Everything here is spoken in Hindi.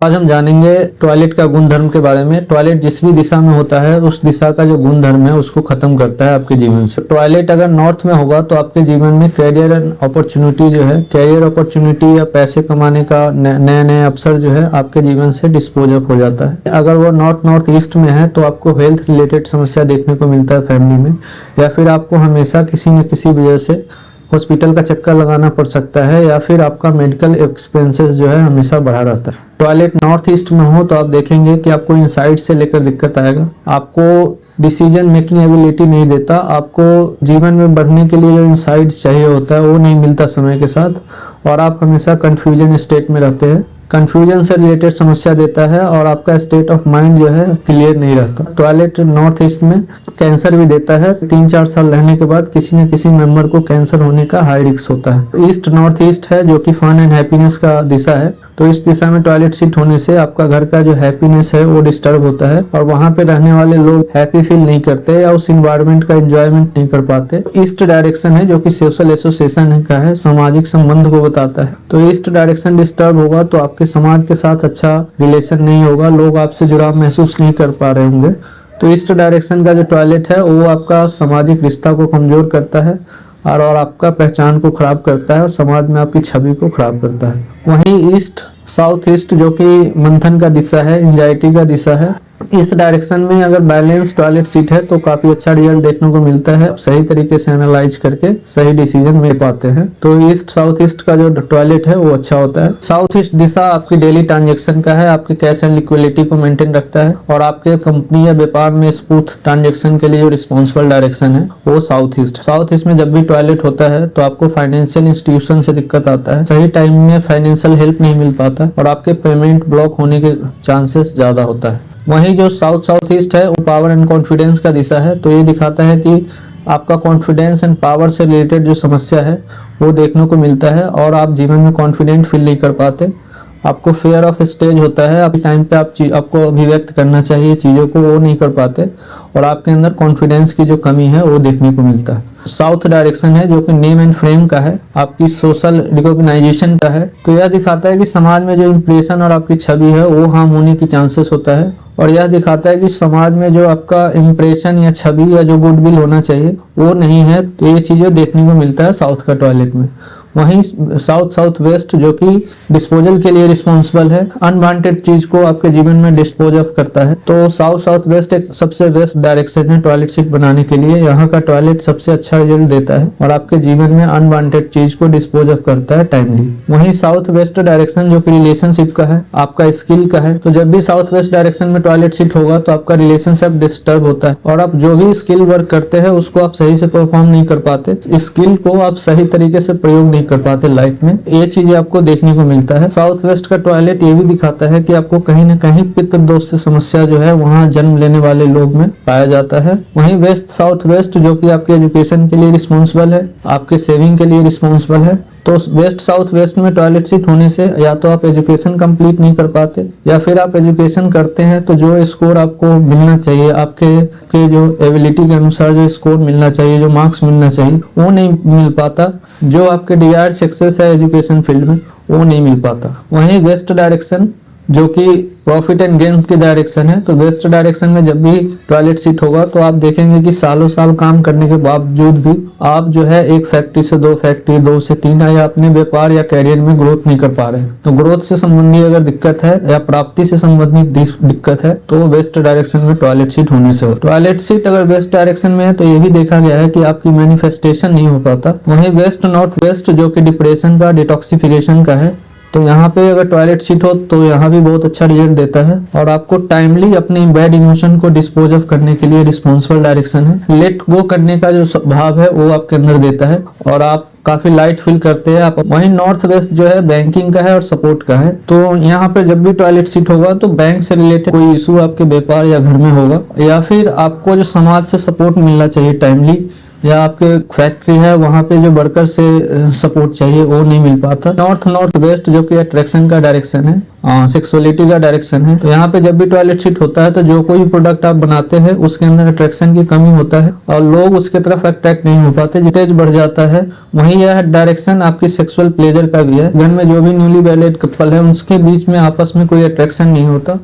आज हम जानेंगे टॉयलेट का गुण धर्म के बारे में। टॉयलेट जिस भी दिशा में होता है उस दिशा का जो गुण धर्म है उसको खत्म करता है आपके जीवन से। टॉयलेट अगर नॉर्थ में होगा तो आपके जीवन में कैरियर अपॉर्चुनिटी जो है, कैरियर अपॉर्चुनिटी या पैसे कमाने का नए नए अवसर जो है आपके जीवन से डिस्पोज अप हो जाता है। अगर वो नॉर्थ ईस्ट में है तो आपको हेल्थ रिलेटेड समस्या देखने को मिलता है फैमिली में, या फिर आपको हमेशा किसी न किसी वजह से हॉस्पिटल का चक्कर लगाना पड़ सकता है, या फिर आपका मेडिकल एक्सपेंसेस जो है हमेशा बढ़ा रहता है। टॉयलेट नॉर्थ ईस्ट में हो तो आप देखेंगे कि आपको इनसाइड से लेकर दिक्कत आएगा, आपको डिसीजन मेकिंग एबिलिटी नहीं देता, आपको जीवन में बढ़ने के लिए जो इनसाइड चाहिए होता है वो नहीं मिलता समय के साथ, और आप हमेशा कंफ्यूजन स्टेट में रहते हैं। कंफ्यूजन से रिलेटेड समस्या देता है और आपका स्टेट ऑफ माइंड जो है क्लियर नहीं रहता। टॉयलेट नॉर्थ ईस्ट में कैंसर भी देता है। 3-4 साल रहने के बाद किसी न किसी मेंबर को कैंसर होने का हाई रिस्क होता है। ईस्ट नॉर्थ ईस्ट है जो कि फन एंड हैप्पीनेस का दिशा है, तो इस दिशा में टॉयलेट सीट होने से आपका घर का जो हैप्पीनेस है वो डिस्टर्ब होता है और वहां पे रहने वाले लोग हैप्पी फील नहीं करते या उस इन्वायरमेंट का एंजॉयमेंट नहीं कर पाते। ईस्ट डायरेक्शन है जो कि सोशल एसोसिएशन का है, सामाजिक संबंध को बताता है। तो ईस्ट डायरेक्शन डिस्टर्ब होगा तो आपके समाज के साथ अच्छा रिलेशन नहीं होगा, लोग आपसे जुड़ाव महसूस नहीं कर पा रहे होंगे। तो ईस्ट डायरेक्शन का जो टॉयलेट है वो आपका सामाजिक रिश्ता को कमजोर करता है और आपका पहचान को खराब करता है और समाज में आपकी छवि को खराब करता है। वहीं ईस्ट साउथ ईस्ट जो कि मंथन का दिशा है, एंजाइटी का दिशा है, इस डायरेक्शन में अगर बैलेंस टॉयलेट सीट है तो काफी अच्छा रिजल्ट देखने को मिलता है। सही तरीके से एनालाइज करके सही डिसीजन ले पाते हैं। तो ईस्ट साउथ ईस्ट का जो टॉयलेट है वो अच्छा होता है। साउथ ईस्ट दिशा आपकी डेली ट्रांजेक्शन का है, आपके कैश एंड लिक्विडिटी को मेंटेन रखता है और आपके कंपनी या व्यापार में स्मूथ ट्रांजेक्शन के लिए जो रिस्पॉन्सिबल डायरेक्शन है वो साउथ ईस्ट। साउथ ईस्ट में जब भी टॉयलेट होता है तो आपको फाइनेंशियल इंस्टीट्यूशन से दिक्कत आता है, सही टाइम में फाइनेंशियल हेल्प नहीं मिल पाता और आपके पेमेंट ब्लॉक होने के चांसेस ज्यादा होता है। वहीं जो साउथ ईस्ट है वो पावर एंड कॉन्फिडेंस का दिशा है, तो ये दिखाता है कि आपका कॉन्फिडेंस एंड पावर से रिलेटेड जो समस्या है वो देखने को मिलता है और आप जीवन में कॉन्फिडेंट फील नहीं कर पाते। आपको फेयर ऑफ स्टेज होता है, अभी टाइम पे आपको अभिव्यक्त करना चाहिए चीज़ों को, वो नहीं कर पाते और आपके अंदर कॉन्फिडेंस की जो कमी है वो देखने को मिलता है। साउथ डायरेक्शन है जो कि नेम एंड फ्रेम का है, आपकी सोशल रिकॉग्नाइजेशन का है, तो यह दिखाता है कि समाज में जो इंप्रेशन और आपकी छवि है वो हार्म होने की चांसेस होता है और यह दिखाता है कि समाज में जो आपका इंप्रेशन या छवि या जो गुडविल होना चाहिए वो नहीं है। तो ये चीज़ें देखने को मिलता है साउथ का टॉयलेट में। वहीं साउथ वेस्ट जो कि डिस्पोजल के लिए रिस्पॉन्सिबल है, अनवांटेड चीज को आपके जीवन में डिस्पोज ऑफ करता है। तो साउथ वेस्ट एक सबसे बेस्ट डायरेक्शन है टॉयलेट सीट बनाने के लिए। यहाँ का टॉयलेट सबसे अच्छा रिजल्ट देता है और आपके जीवन में अनवांटेड चीज को डिस्पोज ऑफ करता है टाइमली। वहीं साउथ वेस्ट डायरेक्शन जो कि रिलेशनशिप का है, आपका स्किल का है, तो जब भी साउथ वेस्ट डायरेक्शन में टॉयलेट सीट होगा तो आपका रिलेशनशिप डिस्टर्ब होता है और आप जो भी स्किल वर्क करते हैं उसको आप सही से परफॉर्म नहीं कर पाते, स्किल को आप सही तरीके से प्रयोग कर पाते लाइफ में। ये चीजें आपको देखने को मिलता है। साउथ वेस्ट का टॉयलेट ये भी दिखाता है कि आपको कहीं ना कहीं पितृ दोष से समस्या जो है वहां जन्म लेने वाले लोग में पाया जाता है। वहीं वेस्ट साउथ वेस्ट जो कि आपके एजुकेशन के लिए रिस्पॉन्सिबल है, आपके सेविंग के लिए रिस्पॉन्सिबल है, तो वेस्ट साउथ वेस्ट में टॉयलेट सीट होने से या तो आप एजुकेशन कंप्लीट नहीं कर पाते या फिर आप एजुकेशन करते हैं तो जो स्कोर आपको मिलना चाहिए, आपके जो एबिलिटी के अनुसार जो स्कोर मिलना चाहिए, जो मार्क्स मिलना चाहिए वो नहीं मिल पाता, जो आपके डिजायर्ड सक्सेस है एजुकेशन फील्ड में वो नहीं मिल पाता। वहीं वेस्ट डायरेक्शन जो कि प्रॉफिट एंड गेन की डायरेक्शन है, तो वेस्ट डायरेक्शन में जब भी टॉयलेट सीट होगा तो आप देखेंगे कि सालों साल काम करने के बावजूद भी आप जो है एक फैक्ट्री से 2 फैक्ट्री, 2 से 3 या अपने व्यापार या कैरियर में ग्रोथ नहीं कर पा रहे हैं। तो ग्रोथ से संबंधी अगर दिक्कत है या प्राप्ति से संबंधित दिक्कत है तो वेस्ट डायरेक्शन में टॉयलेट सीट होने से हो। टॉयलेट सीट अगर वेस्ट डायरेक्शन में है तो ये भी देखा गया है कि आपकी मैनिफेस्टेशन नहीं हो पाता। वहीं वेस्ट नॉर्थ वेस्ट जो कि डिप्रेशन का, डिटॉक्सिफिकेशन का है, तो यहाँ पे अगर टॉयलेट सीट हो तो यहाँ भी बहुत अच्छा रिजल्ट देता है और आपको टाइमली अपने बैड इमोशन को डिस्पोज ऑफ करने के लिए रिस्पॉन्सिबल डायरेक्शन है। लेट गो करने का जो भाव है वो आपके अंदर देता है और आप काफी लाइट फील करते हैं आप। वहीं नॉर्थ वेस्ट जो है बैंकिंग का है और सपोर्ट का है, तो यहाँ पे जब भी टॉयलेट सीट होगा तो बैंक से रिलेटेड कोई इशू आपके व्यापार या घर में होगा या फिर आपको जो समाज से सपोर्ट मिलना चाहिए टाइमली या आपके फैक्ट्री है वहाँ पे जो वर्कर से सपोर्ट चाहिए वो नहीं मिल पाता। नॉर्थ वेस्ट जो कि अट्रैक्शन का डायरेक्शन है, सेक्सुअलिटी का डायरेक्शन है, तो यहाँ पे जब भी टॉयलेट सीट होता है तो जो कोई प्रोडक्ट आप बनाते हैं उसके अंदर अट्रैक्शन की कमी होता है और लोग उसके तरफ अट्रैक्ट नहीं हो पाते, स्टेज बढ़ जाता है। वहीं यह डायरेक्शन आपकी सेक्सुअल प्लेजर का भी है। घर में जो भी न्यूली मैरिड कपल है उसके बीच में आपस में कोई अट्रैक्शन नहीं होता।